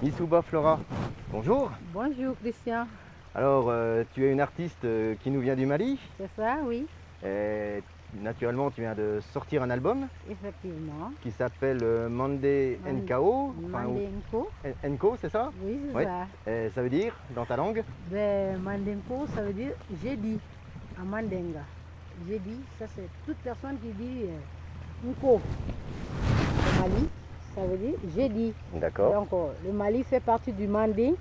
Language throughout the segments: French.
Missouba Flora, bonjour. Bonjour Christian. Alors, tu es une artiste qui nous vient du Mali. C'est ça, oui. Et naturellement, tu viens de sortir un album Effectivement. qui s'appelle Mandé NKO. Mandenko. Nko, c'est ça? Oui, c'est Oui. ça. Et ça veut dire, dans ta langue? Ben, Mandenko, ça veut dire j'ai dit à Mandenga. J'ai dit, ça c'est toute personne qui dit Nko. Au Mali, ça veut dire j'ai dit. D'accord. Donc, le Mali fait partie du Mandé.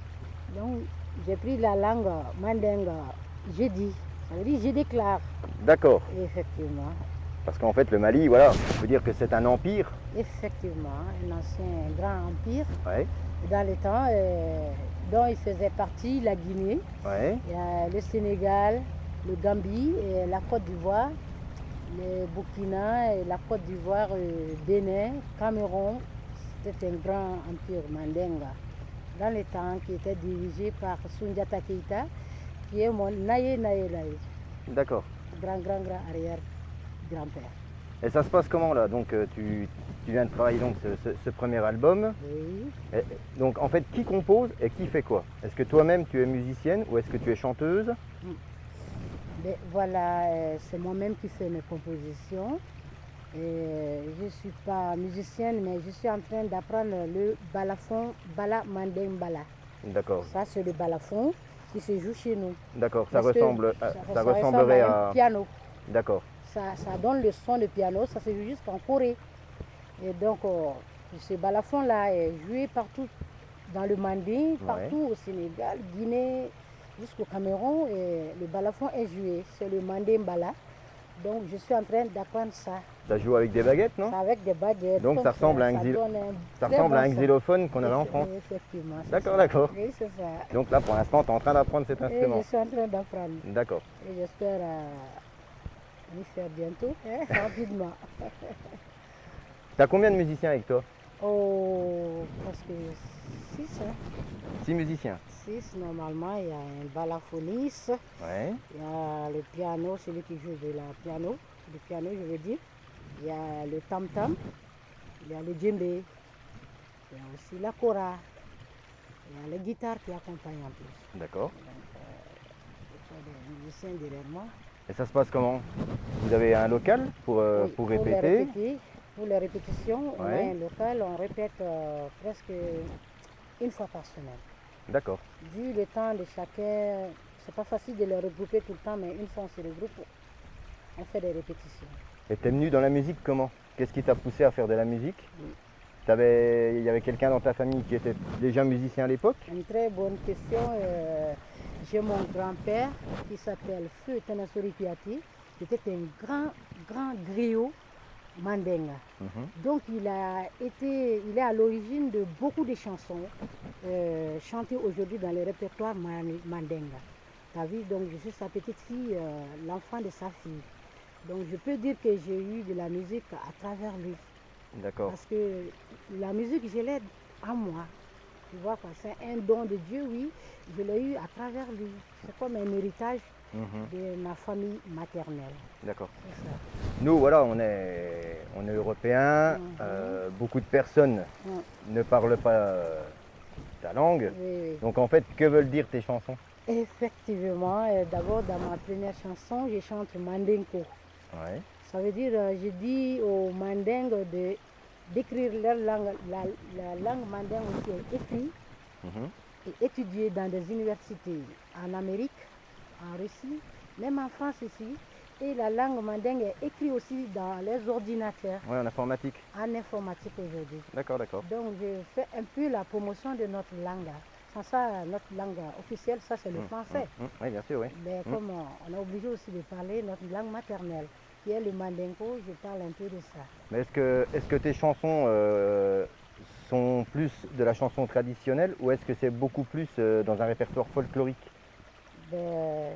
Donc, j'ai pris la langue Mandenga. J'ai dit. Ça veut dire je déclare. D'accord. Effectivement. Parce qu'en fait, le Mali, voilà, on peut dire que c'est un empire. Effectivement, un ancien grand empire. Ouais. Dans le temps dont il faisait partie la Guinée, Ouais. il y a le Sénégal, le Gambie, et la Côte d'Ivoire, le Burkina, et la Côte d'Ivoire, Bénin, Cameroun. C'était un grand empire Mandinga. Dans le temps qui était dirigé par Soundiata Keïta, qui est mon Naye. D'accord. Grand arrière-grand-père. Et ça se passe comment là? Donc tu viens de travailler donc ce premier album. Oui. Et, donc en fait, qui compose et qui fait quoi? Est-ce que toi-même tu es musicienne ou est-ce que tu es chanteuse? Ben, voilà, c'est moi-même qui fais mes compositions. Je ne suis pas musicienne, mais je suis en train d'apprendre le balafon, bala mandem bala. D'accord. Ça, c'est le balafon qui se joue chez nous. D'accord, ça ressemble ressemblerait à un piano. D'accord. Ça donne le son de piano, ça se joue jusqu'en Corée. Et donc, ce balafon-là est joué partout dans le Mandé, partout au Sénégal, Guinée, jusqu'au Cameroun. Et le balafon est joué, c'est le Mandé Mbala. Donc, je suis en train d'apprendre ça. Ça joue avec des baguettes, non? Avec des baguettes. Donc, ça ressemble à un xylophone qu'on avait en France. Effectivement. D'accord, d'accord. Oui, c'est ça. Donc là, pour l'instant, tu es en train d'apprendre cet instrument. Et je suis en train d'apprendre. D'accord. Et j'espère y faire bientôt, rapidement. Tu as combien de musiciens avec toi? Oh, parce que 6. 6 musiciens. 6, normalement. Il y a un balafoniste. Ouais. Il y a le piano, celui qui joue de la piano. Le piano, je veux dire. Il y a le tam-tam. Il y a le djembé. Il y a aussi la kora. Il y a la guitare qui accompagne en plus. D'accord. Donc, il y a des musiciens derrière moi. Et ça se passe comment? Vous avez un local pour répéter? Pour les répétitions, on a un local, on répète presque une fois par semaine. D'accord. Vu le temps de chacun, c'est pas facile de les regrouper tout le temps, mais une fois on se regroupe, on fait des répétitions. Et t'es venu dans la musique comment? Qu'est-ce qui t'a poussé à faire de la musique? Il y avait quelqu'un dans ta famille qui était déjà musicien à l'époque? Une très bonne question. J'ai mon grand-père qui s'appelle Feu Tenasori Piati, qui était un grand griot Mandenga. Donc il est à l'origine de beaucoup de chansons chantées aujourd'hui dans le répertoire Mandenga. Tu as vu, donc je suis sa petite fille, l'enfant de sa fille. Donc je peux dire que j'ai eu de la musique à travers lui. D'accord. Parce que la musique, je l'ai en moi. Tu vois quoi, c'est un don de Dieu, oui. Je l'ai eu à travers lui. C'est comme un héritage de ma famille maternelle. D'accord. C'est ça. Nous, voilà, on est européens. Beaucoup de personnes ne parlent pas ta langue. Oui. Donc en fait, que veulent dire tes chansons? Effectivement, d'abord dans ma première chanson, je chante Mandenko. Ouais. Ça veut dire, je dis aux Mandingues d'écrire leur langue, la langue mandingue aussi est écrite et étudiée dans des universités en Amérique, en Russie, même en France ici. Et la langue mandingue est écrite aussi dans les ordinateurs. Oui, en informatique. En informatique aujourd'hui. D'accord, d'accord. Donc je fais un peu la promotion de notre langue. Sans ça, notre langue officielle, ça c'est le français. Oui, bien sûr, oui. Mais comme on est obligé aussi de parler notre langue maternelle, qui est le mandingo, je parle un peu de ça. Mais est-ce que tes chansons sont plus de la chanson traditionnelle ou est-ce que c'est beaucoup plus dans un répertoire folklorique? Ben,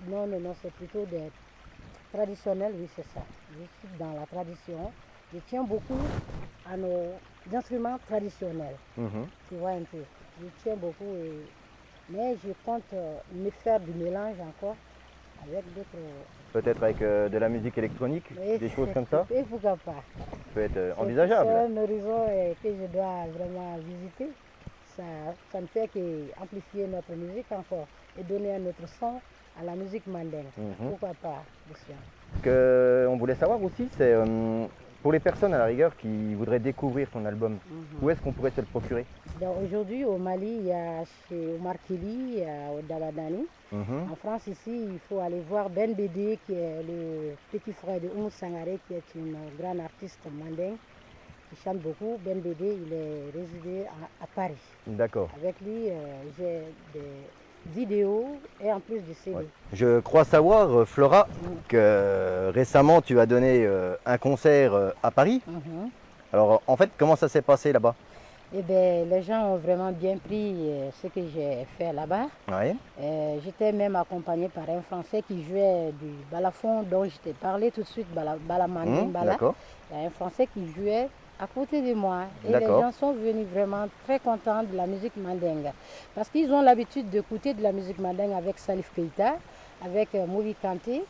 non, non, non, c'est plutôt des traditionnels, oui, c'est ça. Je suis dans la tradition. Je tiens beaucoup à nos instruments traditionnels. Tu vois un peu. Je tiens beaucoup, mais je compte me faire du mélange encore avec d'autres. Peut-être avec de la musique électronique, des choses comme ça? Et pourquoi pas? Ça peut être envisageable. C'est un horizon que je dois vraiment visiter. Ça ne fait qu'amplifier notre musique encore et donner un autre son à la musique mandingue. Pourquoi pas, Christian? Ce qu'on voulait savoir aussi, c'est pour les personnes à la rigueur qui voudraient découvrir ton album, où est-ce qu'on pourrait se le procurer? Aujourd'hui, au Mali, il y a chez Omar Kelly, il y a au Dabadani. En France, ici, il faut aller voir Ben Bédé, qui est le petit frère de Oumou Sangaré, qui est une grande artiste mandingue, qui chante beaucoup. Ben Bédé, il est résidé à Paris. D'accord. Avec lui, j'ai des vidéos et en plus des CD. Ouais. Je crois savoir, Flora, que récemment tu as donné un concert à Paris. Alors en fait, comment ça s'est passé là-bas? Eh bien, les gens ont vraiment bien pris ce que j'ai fait là-bas. Ouais. J'étais même accompagnée par un Français qui jouait du balafon dont je t'ai parlé tout de suite, balamanding, bala. Il y a un Français qui jouait à côté de moi. Et les gens sont venus vraiment très contents de la musique mandingue. Parce qu'ils ont l'habitude d'écouter de la musique mandingue avec Salif Keita, avec Mouri Kanté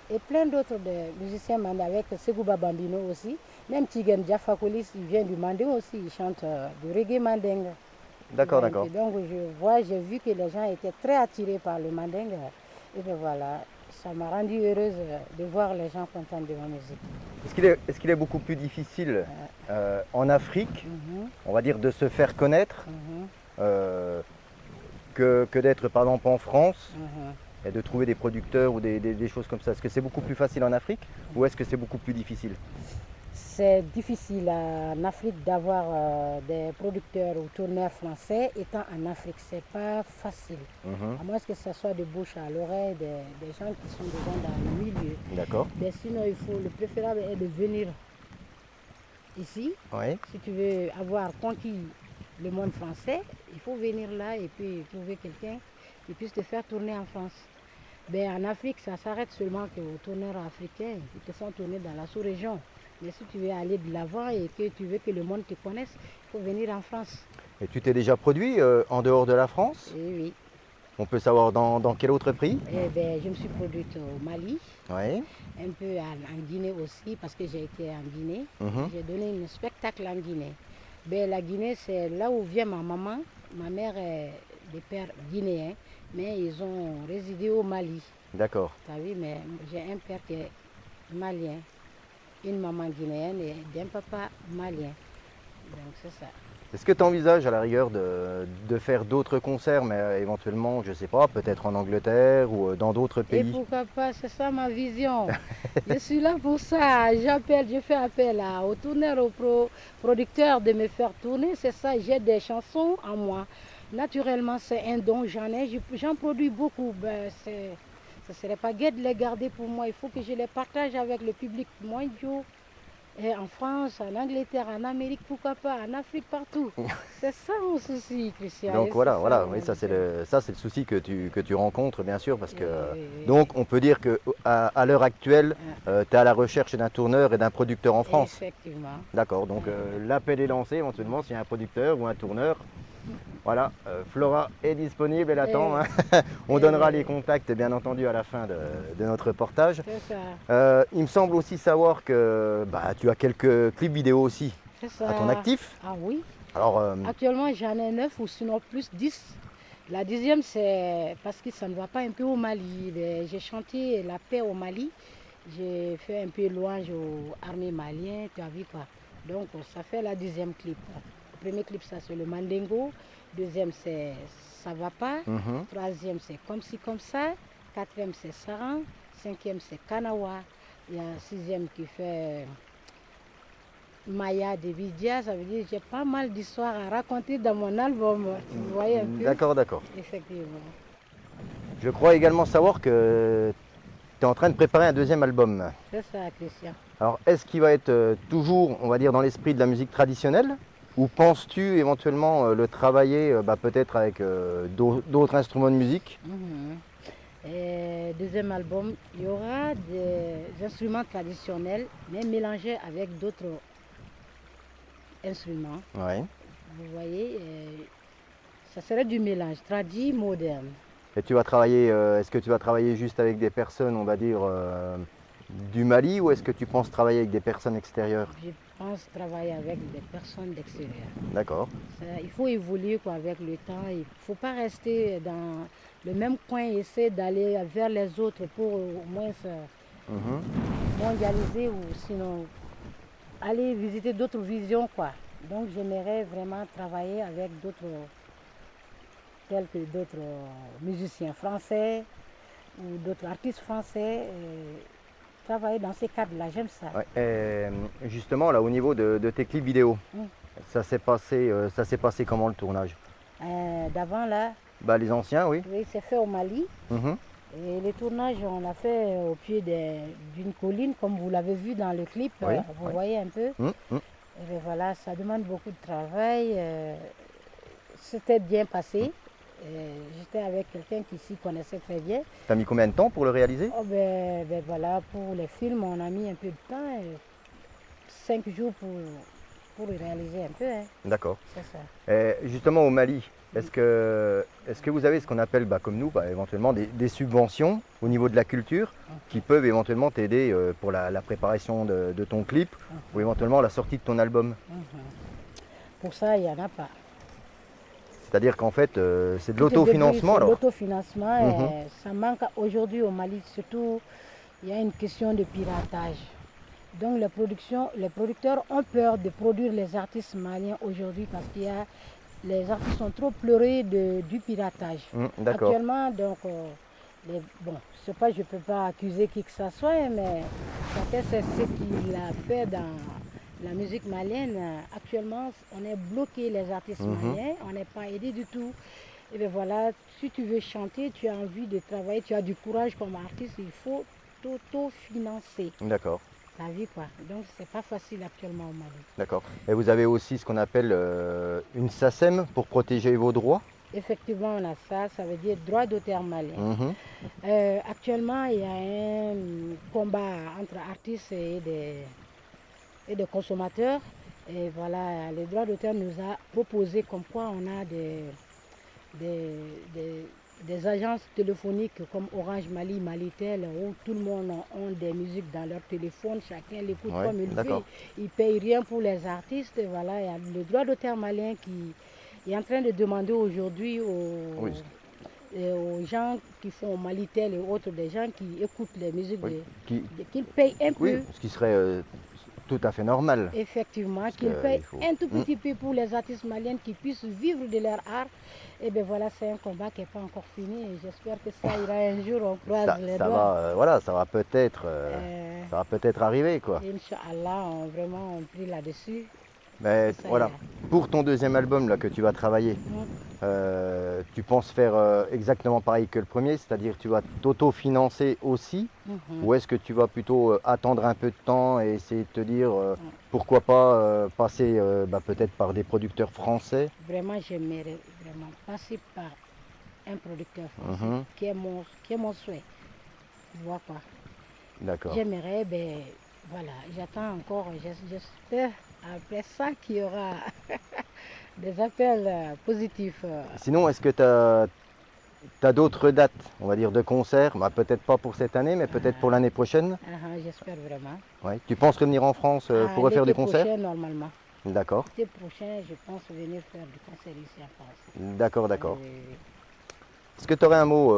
et plein d'autres musiciens mandingues, avec Segouba Bambino aussi. Même Tigen Diafakolis, il vient du manding aussi, il chante du reggae mandingue. D'accord, d'accord. Donc j'ai vu que les gens étaient très attirés par le mandingue. Et bien voilà, ça m'a rendue heureuse de voir les gens contents de ma musique. Est-ce qu'il est beaucoup plus difficile en Afrique, on va dire, de se faire connaître que d'être par exemple en France et de trouver des producteurs ou des choses comme ça? Est-ce que c'est beaucoup plus facile en Afrique ou est-ce que c'est beaucoup plus difficile? C'est difficile en Afrique d'avoir des producteurs ou tourneurs français. Étant en Afrique, c'est pas facile. À moins que ce soit de bouche à l'oreille des gens qui sont déjà dans le milieu. D'accord. Mais sinon, le préférable est de venir ici. Oui. Si tu veux avoir conquis le monde français, il faut venir là et puis trouver quelqu'un qui puisse te faire tourner en France. Ben, en Afrique, ça s'arrête seulement qu'aux tourneurs africains qui te font tourner dans la sous-région. Mais si tu veux aller de l'avant et que tu veux que le monde te connaisse, il faut venir en France. Et tu t'es déjà produit en dehors de la France? Oui. On peut savoir dans quel autre pays? Eh ben, je me suis produite au Mali, oui. Un peu en Guinée aussi, parce que j'ai été en Guinée. J'ai donné un spectacle en Guinée. Ben, la Guinée, c'est là où vient ma maman. Ma mère est de père guinéen, mais ils ont résidé au Mali. D'accord. Tu as vu, mais j'ai un père qui est malien, une maman guinéenne et un papa malien. Donc c'est ça. Est-ce que tu envisages à la rigueur de faire d'autres concerts, mais éventuellement, je ne sais pas, peut-être en Angleterre ou dans d'autres pays? Et pourquoi pas, c'est ça ma vision. Je suis là pour ça. Je fais appel aux tourneurs, aux producteurs de me faire tourner. C'est ça, j'ai des chansons en moi. Naturellement, c'est un don, j'en produis beaucoup. Ben, ça ne serait pas gai de les garder pour moi. Il faut que je les partage avec le public mondial. Et en France, en Angleterre, en Amérique, pourquoi pas, en Afrique, partout. C'est ça mon souci, Christian. Donc voilà, oui, ça c'est le souci que tu rencontres, bien sûr, parce que donc on peut dire qu'à l'heure actuelle, tu es à la recherche d'un tourneur et d'un producteur en France. Effectivement. D'accord, donc l'appel est lancé éventuellement s'il y a un producteur ou un tourneur. Voilà, Flora est disponible, elle attend. On donnera les contacts, bien entendu, à la fin de notre reportage. C'est ça. Il me semble aussi savoir que tu as quelques clips vidéo aussi à ton actif. Ah oui. Alors, actuellement, j'en ai 9 ou sinon plus 10. La 10e, c'est parce que ça ne va pas un peu au Mali. J'ai chanté la paix au Mali. J'ai fait un peu louange aux armées maliennes, tu as vu quoi. Donc, ça fait la 10e clip. Le premier clip, ça c'est le Mandingo. Deuxième, c'est Ça va pas. Troisième, c'est Comme ci, comme ça. Quatrième, c'est Saran. Cinquième, c'est Kanawa. Il y a un sixième qui fait Maya de Vidia. Ça veut dire que j'ai pas mal d'histoires à raconter dans mon album. Tu voyais un peu? D'accord, d'accord. Effectivement. Je crois également savoir que tu es en train de préparer un deuxième album. C'est ça, Christian. Alors, est-ce qu'il va être toujours, on va dire, dans l'esprit de la musique traditionnelle Ou penses-tu éventuellement le travailler peut-être avec d'autres instruments de musique? Mhm. Et deuxième album, il y aura des instruments traditionnels, mais mélangés avec d'autres instruments. Ouais. Vous voyez, ça serait du mélange, tradit, moderne. Et tu vas travailler, est-ce que tu vas travailler juste avec des personnes, on va dire, du Mali, ou est-ce que tu penses travailler avec des personnes extérieures? Je pense travailler avec des personnes d'extérieur. D'accord. Il faut évoluer quoi, avec le temps. Il ne faut pas rester dans le même coin et essayer d'aller vers les autres pour au moins se Mhm. mondialiser ou sinon aller visiter d'autres visions. Quoi. Donc j'aimerais vraiment travailler avec d'autres, tels que d'autres musiciens français ou d'autres artistes français. Travailler dans ces cadres-là, j'aime ça. Ouais. Et, justement, là, au niveau de tes clips vidéo, Mm. ça s'est passé comment le tournage? D'avant là, Bah, les anciens, oui. oui, c'est fait au Mali. Mhm. Et les tournages, on l'a fait au pied d'une colline, comme vous l'avez vu dans le clip. Oui, Vous oui. voyez un peu. Mm. Et bien voilà, ça demande beaucoup de travail. C'était bien passé. J'étais avec quelqu'un qui s'y connaissait très bien. T'as mis combien de temps pour le réaliser? Oh ben voilà, pour les films, on a mis un peu de temps, 5 jours pour le réaliser un peu. Hein. D'accord. C'est ça. Et justement, au Mali, est-ce que vous avez ce qu'on appelle, comme nous, éventuellement des subventions au niveau de la culture qui peuvent éventuellement t'aider pour la préparation de ton clip ou éventuellement la sortie de ton album? Pour ça, il n'y en a pas. C'est-à-dire qu'en fait, c'est de Tout est débrouillé, l'autofinancement c'est alors? l'autofinancement. Mhm. Et ça manque aujourd'hui au Mali. Surtout, il y a une question de piratage. Donc les producteurs ont peur de produire les artistes maliens aujourd'hui parce qu'il y a les artistes sont trop pleurés du piratage. D'accord. Actuellement, donc, bon, je sais pas, je ne peux pas accuser qui que ce soit, mais chacun sait ce qu'il a fait dans la musique malienne. Actuellement, on est bloqué les artistes maliens, on n'est pas aidé du tout. Et bien voilà, si tu veux chanter, tu as envie de travailler, tu as du courage comme artiste, il faut t'auto-financer. D'accord. Ta vie quoi. Donc c'est pas facile actuellement au Mali. D'accord. Et vous avez aussi ce qu'on appelle une SACEM pour protéger vos droits? Effectivement, on a ça, ça veut dire droit d'auteur malien. Mhm. Actuellement, il y a un combat entre artistes et des consommateurs. Et voilà, le droit d'auteur nous a proposé comme quoi on a des, des- des agences téléphoniques comme Orange Mali, Malitel, où tout le monde a des musiques dans leur téléphone, chacun l'écoute Ouais, comme il veut, d'accord. ils ne payent rien pour les artistes. Et voilà, il y a le droit d'auteur malien qui est en train de demander aujourd'hui Oui, aux gens qui font Malitel et autres, des gens qui écoutent les musiques, oui. Qui, qu'ils payent un oui, peu. ce qui serait tout à fait normal. Effectivement, Parce qu'ils payent qu'il faut. un tout petit peu pour les artistes maliens qui puissent vivre de leur art. Et bien voilà, c'est un combat qui n'est pas encore fini et j'espère que ça ira un jour, on croise les Ça doigts. va, voilà, Euh, ça va peut-être arriver, quoi. Inch'Allah, vraiment on prie là-dessus que Mais ça voilà, ira. pour ton deuxième album là que tu vas travailler, tu penses faire exactement pareil que le premier, c'est-à-dire tu vas t'auto-financer aussi, Mhm. ou est-ce que tu vas plutôt attendre un peu de temps et essayer de te dire pourquoi pas passer peut-être par des producteurs français? Vraiment, j'aimerais vraiment passer par un producteur français Mhm. qui est mon souhait. Tu vois quoi? D'accord. J'aimerais, ben voilà, j'attends encore, j'espère après ça qu'il y aura des appels positifs. Sinon, est-ce que tu as, d'autres dates, on va dire, de concerts? Peut-être pas pour cette année, mais peut-être pour l'année prochaine? J'espère vraiment. Ouais. Tu penses revenir en France pour refaire des L'été concerts? prochain, normalement. D'accord, L'été prochain, je pense venir faire du concert ici en France. d'accord, Oui, d'accord. oui, oui. Est-ce que tu aurais un mot,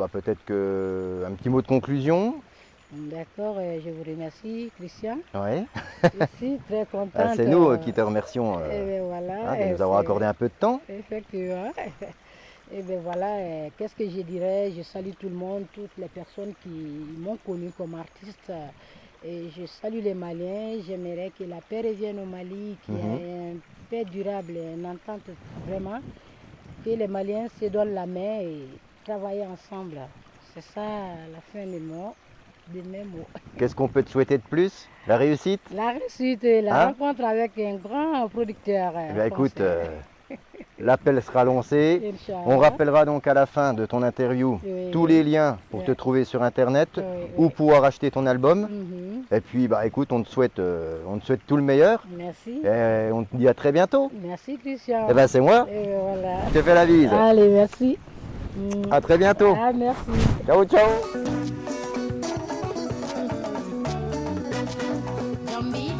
peut-être un petit mot de conclusion? D'accord, je vous remercie, Christian. Oui. Je suis très contente. C'est nous qui te remercions Et bien voilà, de nous avoir accordé un peu de temps. effectivement. Et bien voilà, qu'est-ce que je dirais? Je salue tout le monde, toutes les personnes qui m'ont connu comme artiste. Et je salue les Maliens. J'aimerais que la paix revienne au Mali, qu'il y Mhm. ait une paix durable, une entente vraiment. Que les Maliens se donnent la main et travaillent ensemble. C'est ça la fin du mot. des mêmes mots. Qu'est-ce qu'on peut te souhaiter de plus? La réussite? La réussite, la Hein? rencontre avec un grand producteur. Eh bien, écoute, français. l'appel sera lancé. Inch'Allah. On rappellera donc à la fin de ton interview Oui, tous oui. les liens pour Ouais. te trouver sur Internet Oui, ou oui. pouvoir acheter ton album. Mhm. Et puis, bah, écoute, on te souhaite tout le meilleur. Merci. Et on te dit à très bientôt. Merci Christian. Eh ben, c'est moi. Et voilà. Je te fais la bise. Allez, merci. Mm. À très bientôt. Ah, merci. Ciao, ciao. Zombie